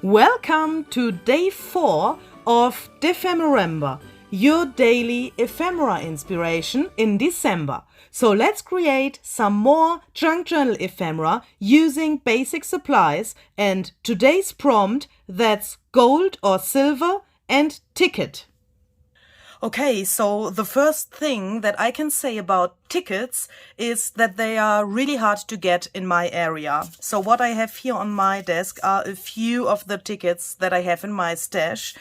Welcome to day 4 of DEPHEMEREMBER, your daily ephemera inspiration in December. So let's create some more junk journal ephemera using basic supplies, and today's prompt, that's gold or silver and ticket. Okay, so the first thing that I can say about tickets is that they are really hard to get in my area. So what I have here on my desk are a few of the tickets that I have in my stash.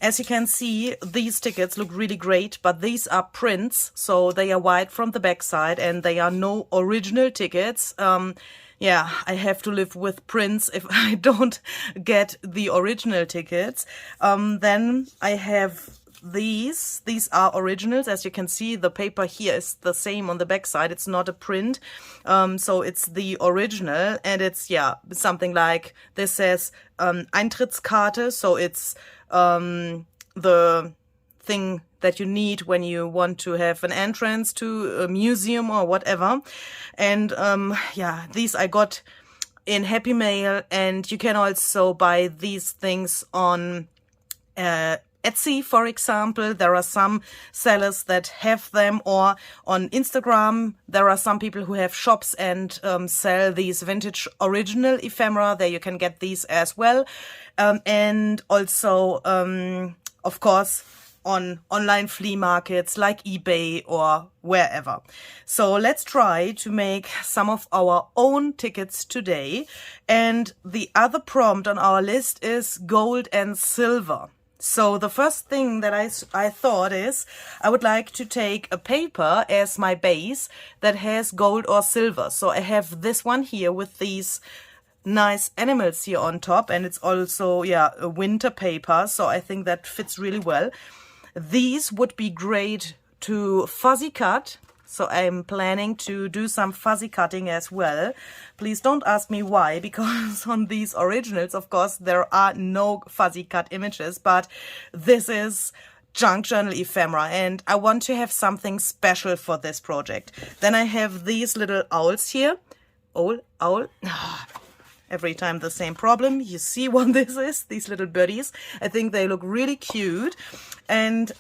As you can see, these tickets look really great, but these are prints, so they are white from the backside and they are no original tickets. Yeah, I have to live with prints if I don't get the original tickets. Then I have these are originals. As you can see, the paper here is the same on the back side. It's not a print, so it's the original, and it's, yeah, something like this says Eintrittskarte, so it's the thing that you need when you want to have an entrance to a museum or whatever. And yeah, these I got in Happy Mail, and you can also buy these things on Etsy, for example. There are some sellers that have them, or on Instagram there are some people who have shops and sell these vintage original ephemera. There you can get these as well, and also of course on online flea markets like eBay or wherever. So let's try to make some of our own tickets today, and the other prompt on our list is gold and silver. So the first thing that I thought is I would like to take a paper as my base that has gold or silver. So I have this one here with these nice animals here on top, and it's also, yeah, a winter paper, so I think that fits really well. These would be great to fuzzy cut, so I'm planning to do some fuzzy cutting as well. Please don't ask me why, because on these originals, of course, there are no fuzzy cut images, but this is junk journal ephemera, and I want to have something special for this project. Then I have these little owls here. Owl. Every time the same problem. You see what this is? These little birdies. I think they look really cute. And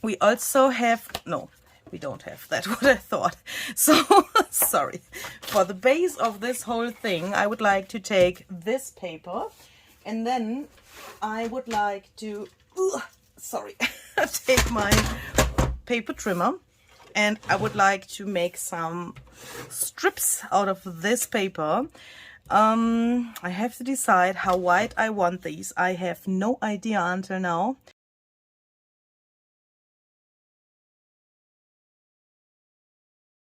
we also have... No, we don't have that, what I thought. So, sorry. For the base of this whole thing, I would like to take this paper, and then I would like to, take my paper trimmer, and I would like to make some strips out of this paper. I have to decide how wide I want these. I have no idea until now.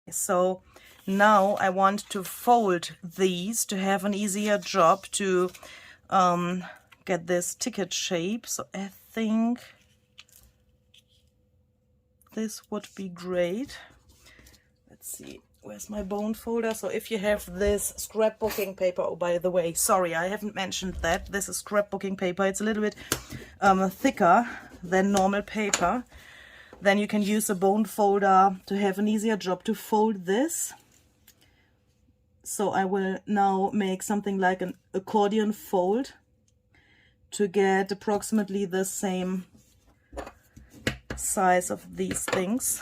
So now I want to fold these to have an easier job to get this ticket shape. So I think this would be great. Let's see, where's my bone folder? So if you have this scrapbooking paper, oh, by the way, sorry, I haven't mentioned that. This is scrapbooking paper. It's a little bit thicker than normal paper. Then you can use a bone folder to have an easier job to fold this. So I will now make something like an accordion fold to get approximately the same size of these things,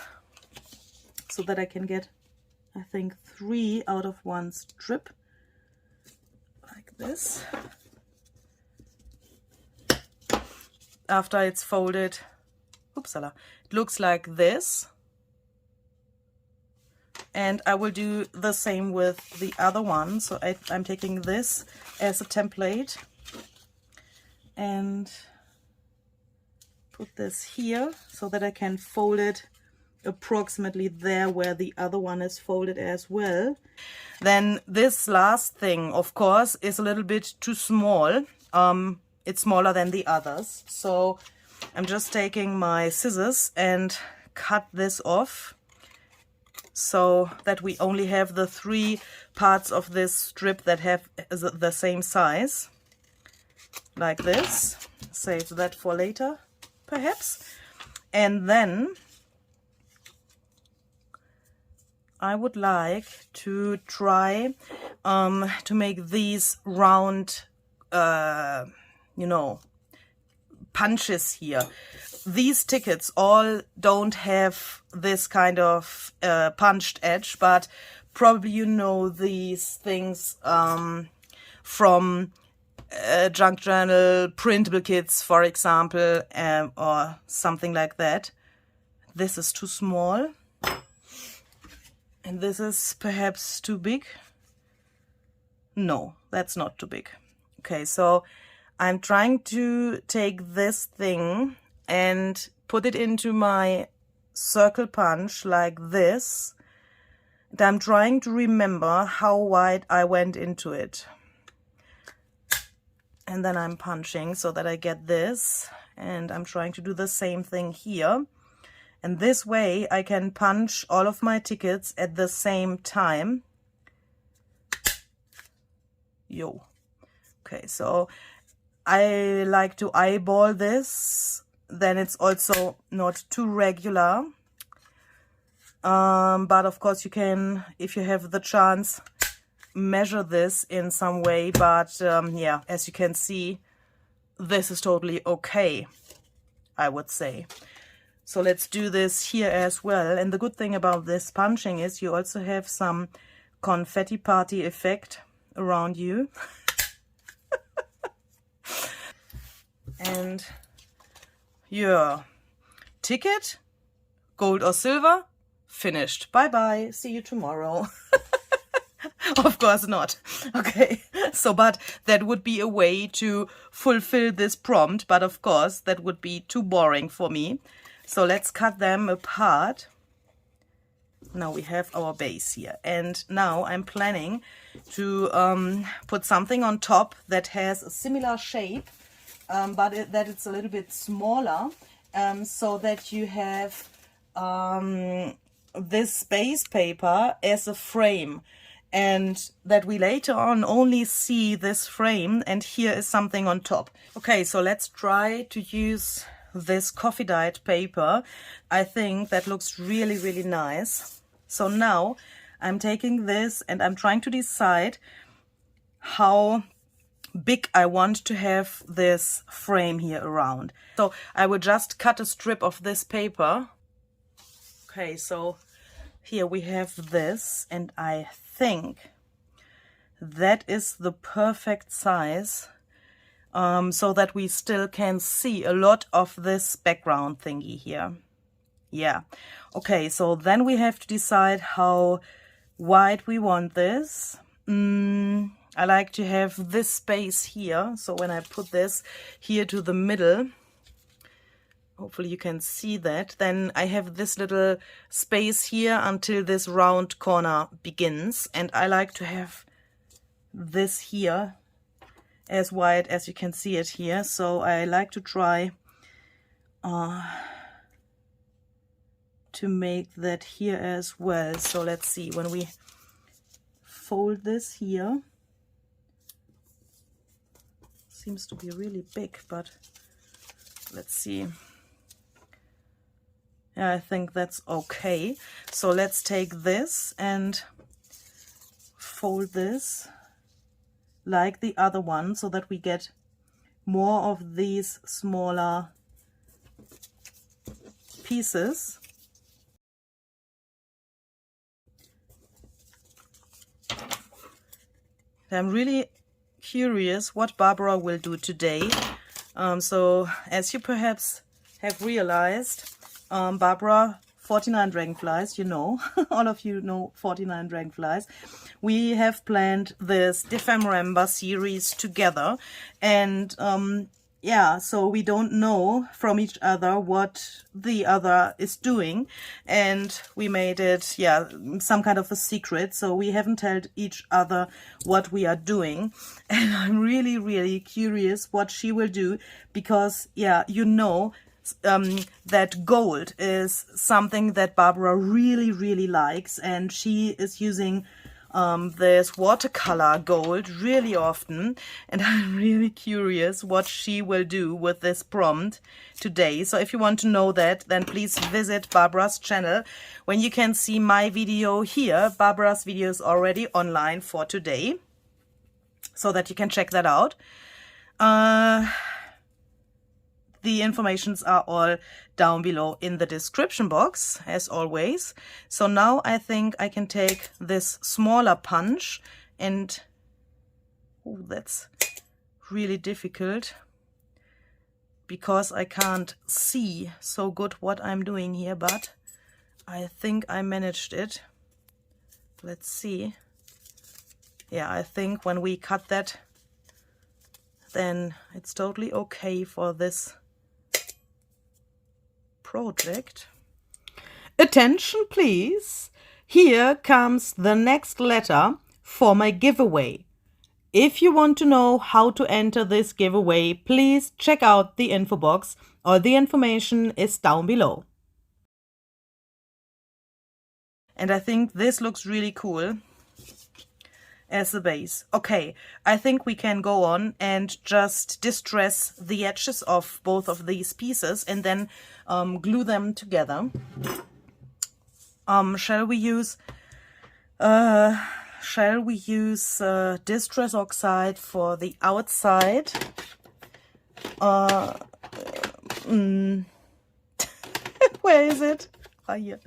so that I can get, I think, 3 out of 1 strip, like this. After it's folded, oopsala, it looks like this. And I will do the same with the other one. So I'm taking this as a template and put this here so that I can fold it approximately there where the other one is folded as well. Then this last thing, of course, is a little bit too small. It's smaller than the others. So I'm just taking my scissors and cut this off so that we only have the 3 parts of this strip that have the same size, like this. Save that for later, perhaps. And then I would like to try to make these round you know, punches here. These tickets all don't have this kind of punched edge, but probably you know these things from junk journal printable kits, for example, or something like that. This is too small, and this is perhaps too big. No, that's not too big. Okay, so I'm trying to take this thing and put it into my circle punch like this. And I'm trying to remember how wide I went into it. And then I'm punching so that I get this. And I'm trying to do the same thing here. And this way I can punch all of my tickets at the same time. Yo. Okay, so I like to eyeball this. Then it's also not too regular. But of course you can, if you have the chance, measure this in some way. But yeah, as you can see, this is totally okay, I would say. So let's do this here as well. And the good thing about this punching is you also have some confetti party effect around you. And your ticket, gold or silver, finished. Bye-bye. See you tomorrow. Of course not. Okay. So, but that would be a way to fulfill this prompt. But of course, that would be too boring for me. So let's cut them apart. Now we have our base here. And now I'm planning to put something on top that has a similar shape, but that it's a little bit smaller, so that you have this base paper as a frame, and that we later on only see this frame, and here is something on top. Okay, so let's try to use this coffee dyed paper. I think that looks really, really nice. So now I'm taking this and I'm trying to decide how big I want to have this frame here around. So I will just cut a strip of this paper. Okay, so here we have this, and I think that is the perfect size, so that we still can see a lot of this background thingy here. Yeah. Okay, so then we have to decide how wide we want this. I like to have this space here. So when I put this here to the middle, hopefully you can see that, then I have this little space here until this round corner begins. And I like to have this here as wide as you can see it here. So I like to try to make that here as well. So let's see, when we fold this here, seems to be really big, but let's see. Yeah, I think that's okay. So let's take this and fold this like the other one, so that we get more of these smaller pieces. I'm really curious what Barbara will do today. So as you perhaps have realized, Barbara, 49 Dragonflies, you know, all of you know 49 Dragonflies. We have planned this DEPHEMEREMBER series together, and yeah, so we don't know from each other what the other is doing, and we made it, yeah, some kind of a secret, so we haven't told each other what we are doing. And I'm really, really curious what she will do, because, yeah, you know, that gold is something that Barbara really, really likes, and she is using this watercolor gold really often, and I'm really curious what she will do with this prompt today. So if you want to know that, then please visit Barbara's channel. When you can see my video here, Barbara's video is already online for today, so that you can check that out. The informations are all down below in the description box, as always. So now I think I can take this smaller punch and, oh, that's really difficult because I can't see so good what I'm doing here, but I think I managed it. Let's see. Yeah, I think when we cut that, then it's totally okay for this project. Attention please, here comes the next letter for my giveaway. If you want to know how to enter this giveaway, please check out the info box, or the information is down below. And I think this looks really cool as the base. Okay, I think we can go on and just distress the edges of both of these pieces and then glue them together. Shall we use distress oxide for the outside? Where is it? Ah, here.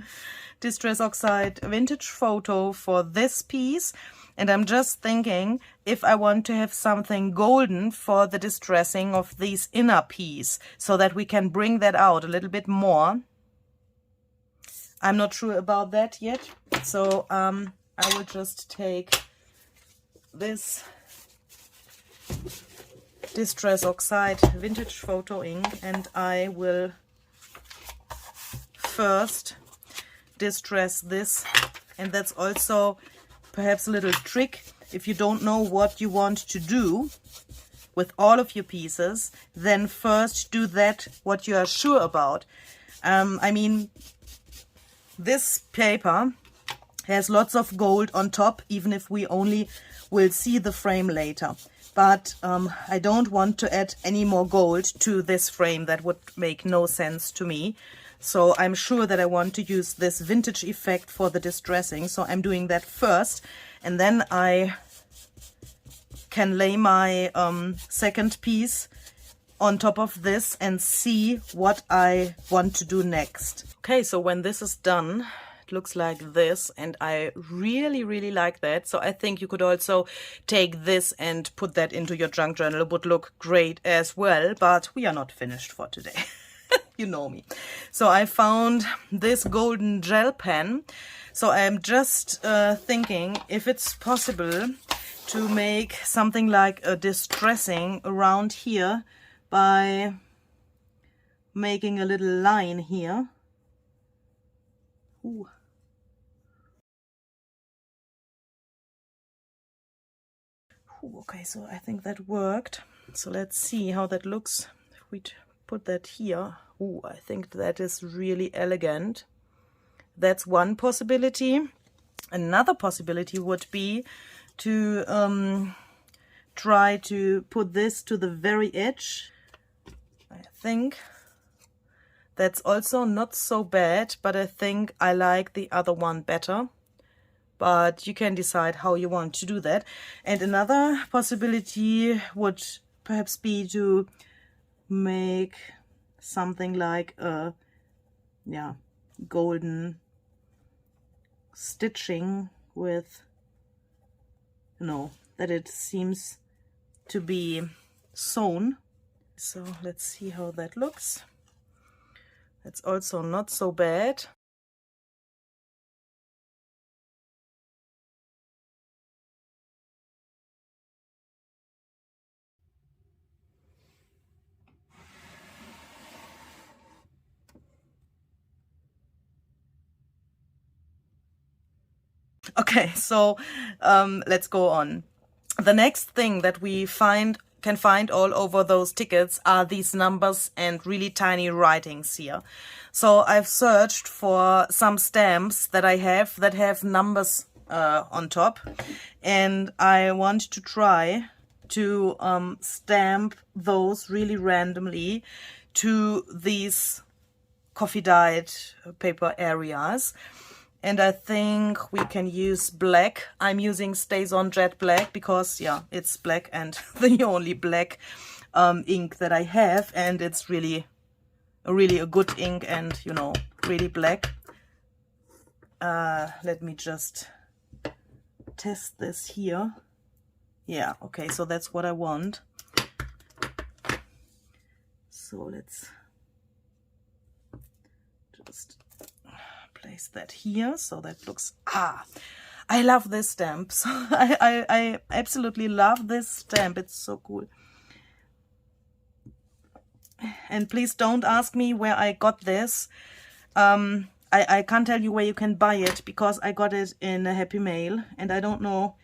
Distress oxide vintage photo for this piece. And I'm just thinking if I want to have something golden for the distressing of these inner piece, so that we can bring that out a little bit more. I'm not sure about that yet. So I will just take this distress oxide vintage photo ink and I will first distress this. And that's also perhaps a little trick. If you don't know what you want to do with all of your pieces, then first do that what you are sure about. I mean, this paper has lots of gold on top, even if we only will see the frame later. But I don't want to add any more gold to this frame. That would make no sense to me. So I'm sure that I want to use this vintage effect for the distressing. So I'm doing that first, and then I can lay my second piece on top of this and see what I want to do next. Okay, so when this is done, it looks like this, and I really, really like that. So I think you could also take this and put that into your junk journal. It would look great as well, but we are not finished for today. You know me. So I found this golden gel pen. So I'm just thinking if it's possible to make something like a distressing around here by making a little line here. Ooh. Ooh, okay, so I think that worked. So let's see how that looks if we put that here. Ooh, I think that is really elegant. That's one possibility. Another possibility would be to try to put this to the very edge. I think that's also not so bad, but I think I like the other one better. But you can decide how you want to do that. And another possibility would perhaps be to make something like a golden stitching with, that it seems to be sewn. So let's see how that looks. That's also not so bad. Okay, so let's go on. The next thing that we can find all over those tickets are these numbers and really tiny writings here. So I've searched for some stamps that I have that have numbers on top, and I want to try to stamp those really randomly to these coffee dyed paper areas. And I think we can use black. I'm using StazOn Jet Black because, yeah, it's black and the only black ink that I have, and it's really a good ink, and you know, really black. Let me just test this here. Yeah, okay, so that's what I want. So let's just place that here, so that looks, I love this stamp. So I absolutely love this stamp. It's so cool. And please don't ask me where I got this. I can't tell you where you can buy it, because I got it in a Happy Mail, and I don't know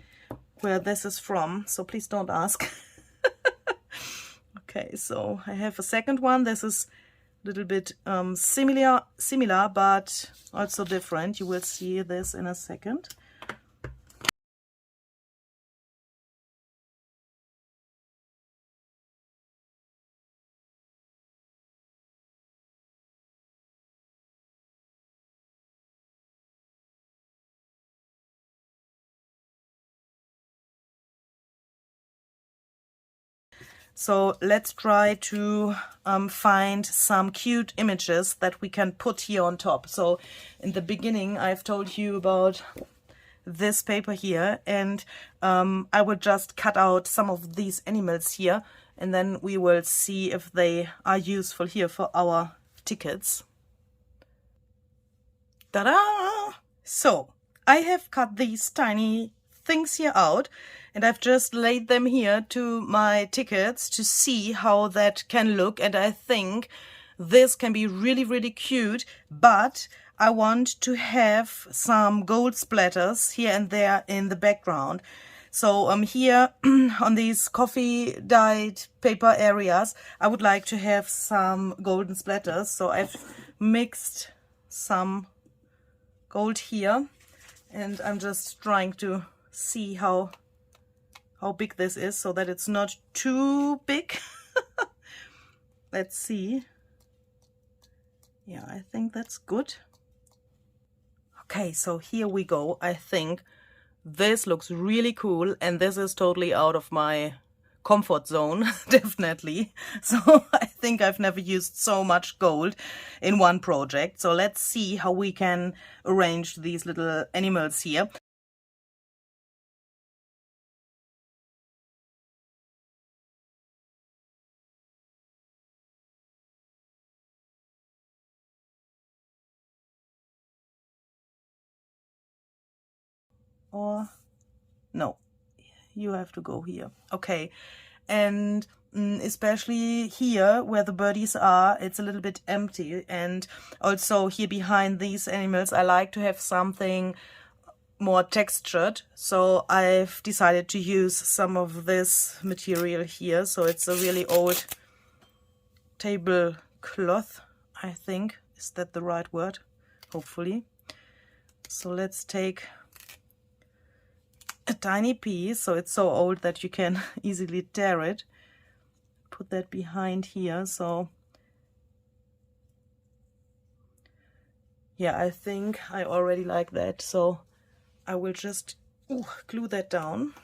where this is from, so please don't ask. Okay, so I have a second one. This is a little bit similar, but also different. You will see this in a second. So let's try to find some cute images that we can put here on top. So in the beginning, I've told you about this paper here, and I will just cut out some of these animals here, and then we will see if they are useful here for our tickets. Ta-da! So I have cut these tiny things here out, and I've just laid them here to my tickets to see how that can look, and I think this can be really, really cute, but I want to have some gold splatters here and there in the background. So here on these coffee dyed paper areas, I would like to have some golden splatters. So I've mixed some gold here, and I'm just trying to see how big this is, so that it's not too big. Let's see. Yeah, I think that's good. Okay, so here we go. I think this looks really cool, and this is totally out of my comfort zone, definitely. So I think I've never used so much gold in one project. So let's see how we can arrange these little animals here. Or no, you have to go here. Okay, and especially here where the birdies are, it's a little bit empty, and also here behind these animals I like to have something more textured, so I've decided to use some of this material here. So it's a really old tablecloth, I think. Is that the right word? Hopefully. So let's take a tiny piece, so it's so old that you can easily tear it. Put that behind here. So yeah, I think I already like that, so I will just glue that down.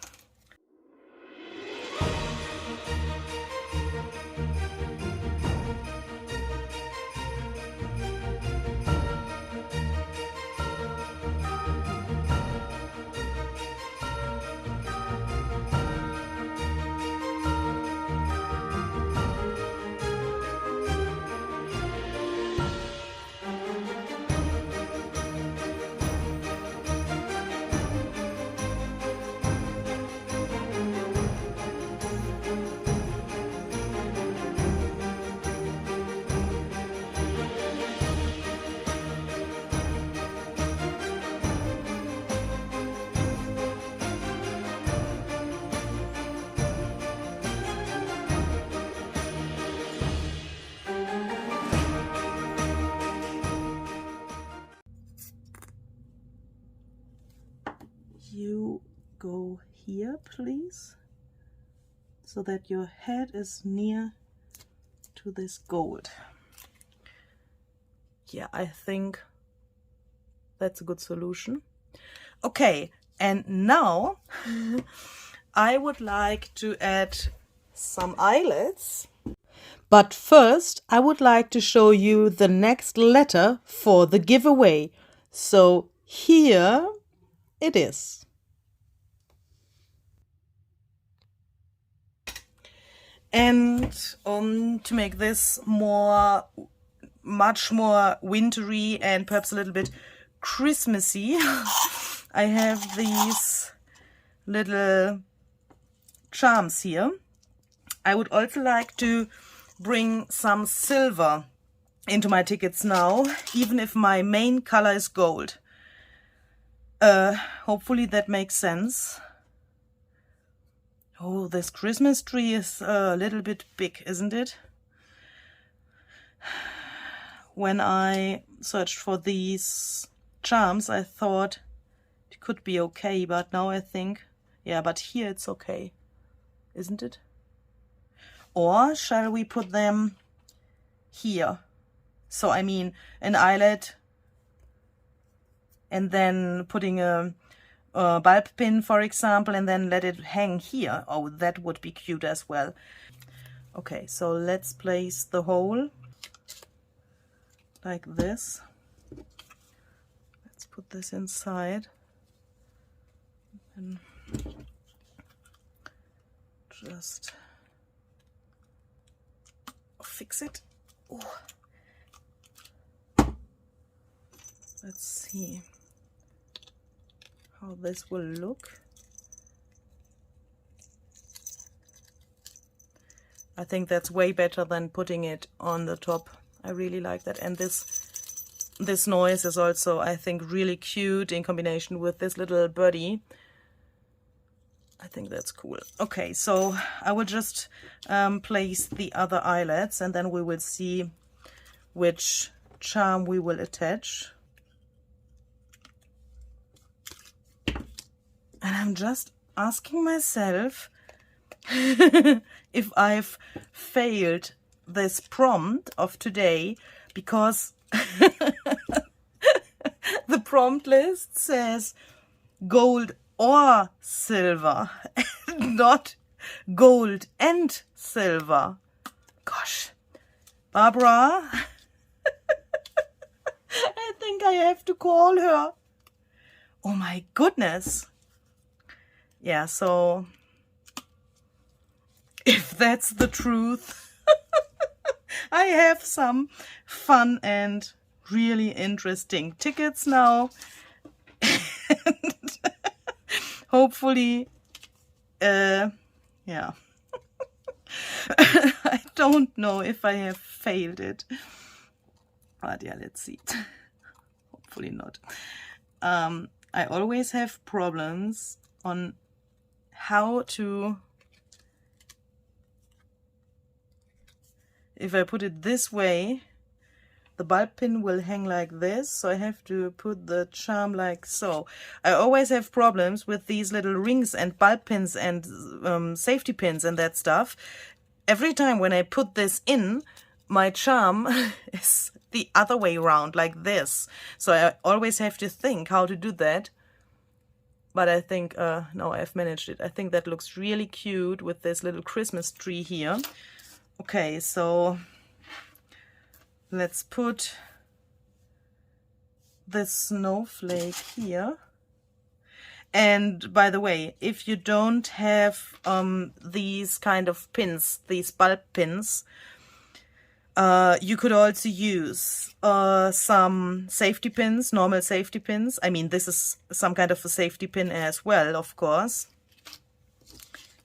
You go here, please, so that your head is near to this gold. Yeah, I think that's a good solution. Okay, and now I would like to add some eyelets. But first, I would like to show you the next letter for the giveaway. So here it is. And to make this much more wintry and perhaps a little bit Christmassy, I have these little charms here. I would also like to bring some silver into my tickets now, even if my main color is gold. Hopefully that makes sense. Oh, this Christmas tree is a little bit big, isn't it? When I searched for these charms, I thought it could be okay, but now I think, yeah, but here it's okay, isn't it? Or shall we put them here? So I mean an eyelet and then putting a bulb pin, for example, and then let it hang here. Oh, that would be cute as well. Okay, so let's place the hole like this. Let's put this inside and just fix it. Ooh. Let's see how this will look. I think that's way better than putting it on the top. I really like that. And this noise is also, I think, really cute in combination with this little birdie. I think that's cool. Okay, so I will just place the other eyelets and then we will see which charm we will attach. And I'm just asking myself if I've failed this prompt of today, because the prompt list says gold or silver, not gold and silver. Gosh, Barbara, I think I have to call her. Oh my goodness. Yeah, so if that's the truth, I have some fun and really interesting tickets now. And hopefully, yeah. I don't know if I have failed it. But yeah, let's see. Hopefully not. I always have problems on how to, if I put it this way, the bulb pin will hang like this, so I have to put the charm like so. I always have problems with these little rings and bulb pins and safety pins and that stuff. Every time when I put this in, my charm is the other way around, like this. So I always have to think how to do that. But I think, no, I've managed it. I think that looks really cute with this little Christmas tree here. Okay, so let's put this snowflake here. And by the way, if you don't have these kind of pins, these bulb pins, you could also use some safety pins, normal safety pins. I mean, this is some kind of a safety pin as well, of course.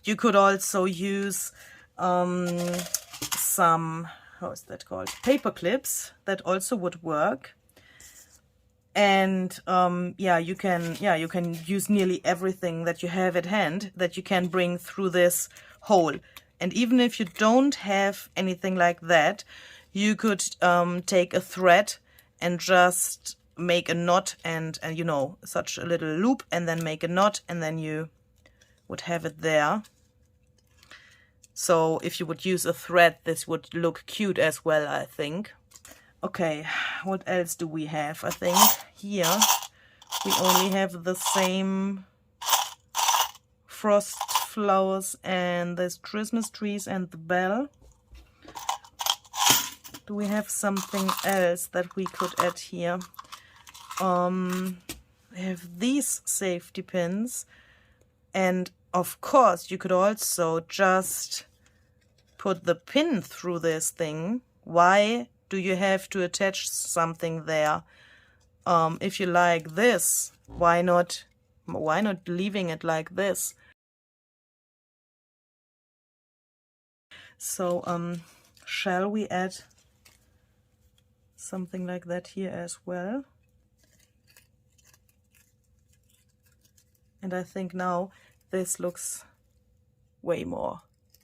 You could also use some, how is that called? Paper clips. That also would work. And yeah, you can use nearly everything that you have at hand that you can bring through this hole. And even if you don't have anything like that, you could take a thread and just make a knot and you know, such a little loop, and then make a knot, and then you would have it there. So if you would use a thread, this would look cute as well, I think. Okay, what else do we have? I think here we only have the same frost flowers and there's Christmas trees and the bell. Do we have something else that we could add here? We have these safety pins, and of course you could also just put the pin through this thing. Why do you have to attach something there? If you like this, why not leaving it like this? So shall we add something like that here as well? And I think now this looks way more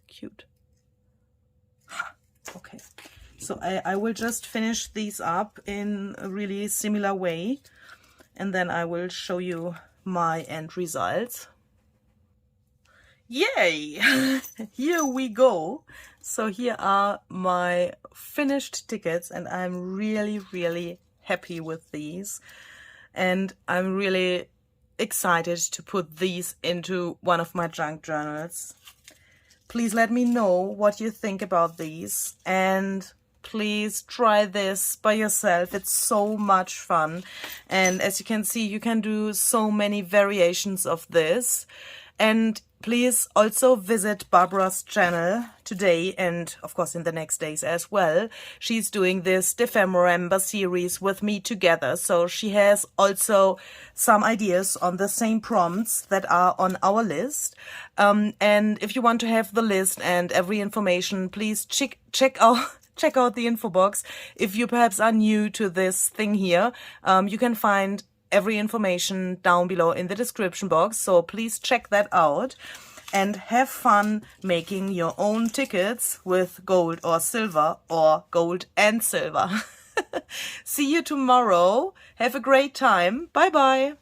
cute. Okay, so I will just finish these up in a really similar way, and then I will show you my end results. Yay! Here we go. So here are my finished tickets, and I'm really happy with these, and I'm really excited to put these into one of my junk journals. Please let me know what you think about these, and please try this by yourself. It's so much fun, and as you can see, you can do so many variations of this. And please also visit Barbara's channel today, and of course in the next days as well. She's doing this DEPHEMEREMBER series with me together, so she has also some ideas on the same prompts that are on our list. And if you want to have the list and every information, please check out the info box. If you perhaps are new to this thing here, you can find every information down below in the description box, so please check that out and have fun making your own tickets with gold or silver, or gold and silver. See you tomorrow. Have a great time. Bye bye.